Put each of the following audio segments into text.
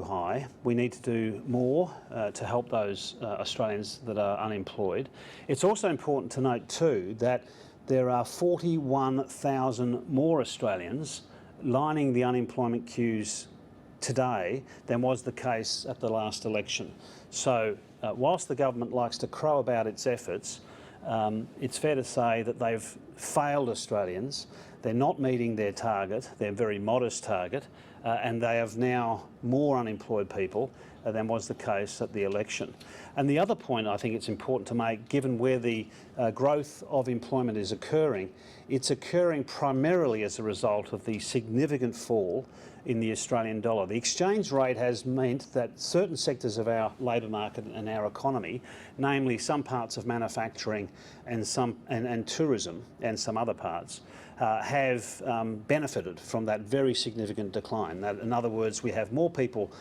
high. We need to do more to help those Australians that are unemployed. It's also important to note too that there are 41,000 more Australians lining the unemployment queues today than was the case at the last election. So whilst the government likes to crow about its efforts, it's fair to say that they've failed Australians. They're not meeting their target, their very modest target, and they have now more unemployed people than was the case at the election. And the other point I think it's important to make, given where the growth of employment is occurring, it's occurring primarily as a result of the significant fall in the Australian dollar. The exchange rate has meant that certain sectors of our labour market and our economy, namely some parts of manufacturing and tourism and some other parts, have benefited from that very significant decline. In other words, we have more people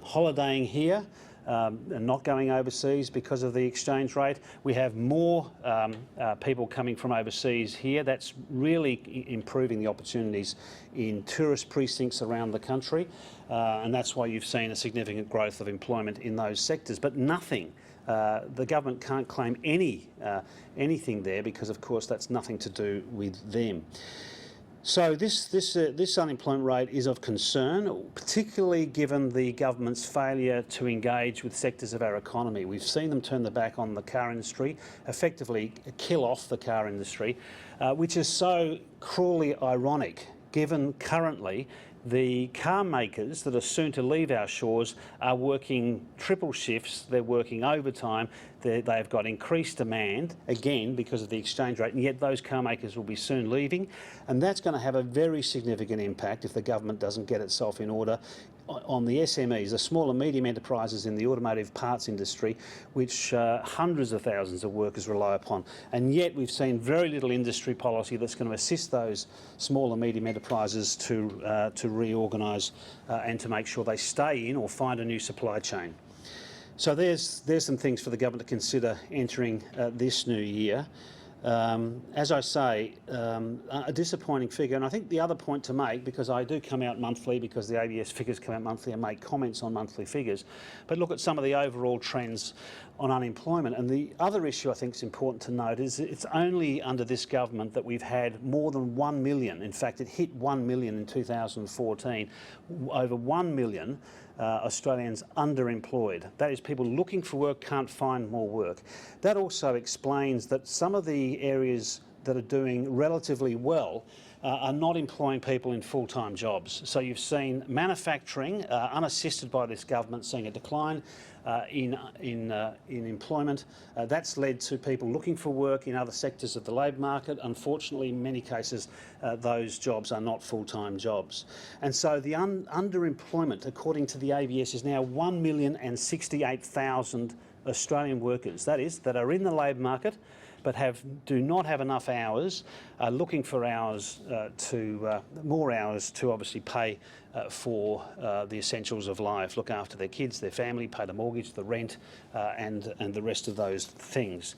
holidaying here and not going overseas because of the exchange rate. We have more people coming from overseas here. That's really improving the opportunities in tourist precincts around the country, and that's why you've seen a significant growth of employment in those sectors. But nothing, the government can't claim anything there because, of course, that's nothing to do with them. So this unemployment rate is of concern, particularly given the government's failure to engage with sectors of our economy. We've seen them turn their back on the car industry, effectively kill off the car industry, which is so cruelly ironic, given currently the car makers that are soon to leave our shores are working triple shifts, they're working overtime, they've got increased demand, again because of the exchange rate, and yet those car makers will be soon leaving, and that's going to have a very significant impact if the government doesn't get itself in order on the SMEs, the small and medium enterprises in the automotive parts industry, which hundreds of thousands of workers rely upon. And yet we've seen very little industry policy that's going to assist those small and medium enterprises to reorganise and to make sure they stay in or find a new supply chain. So there's some things for the government to consider entering this new year. As I say, a disappointing figure, and I think the other point to make, because I do come out monthly, because the ABS figures come out monthly and make comments on monthly figures, but look at some of the overall trends on unemployment. And the other issue I think is important to note is it's only under this government that we've had more than 1 million, in fact it hit 1 million in 2014, over 1 million Australians underemployed. That is, people looking for work can't find more work. That also explains that some of the areas that are doing relatively well are not employing people in full-time jobs. So you've seen manufacturing, unassisted by this government, seeing a decline in employment. That's led to people looking for work in other sectors of the labour market. Unfortunately, in many cases, those jobs are not full-time jobs. And so the underemployment, according to the ABS, is now 1,068,000 Australian workers, that are in the labour market but do not have enough hours, are looking for hours more hours to obviously pay for the essentials of life, look after their kids, their family, pay the mortgage, the rent, and the rest of those things.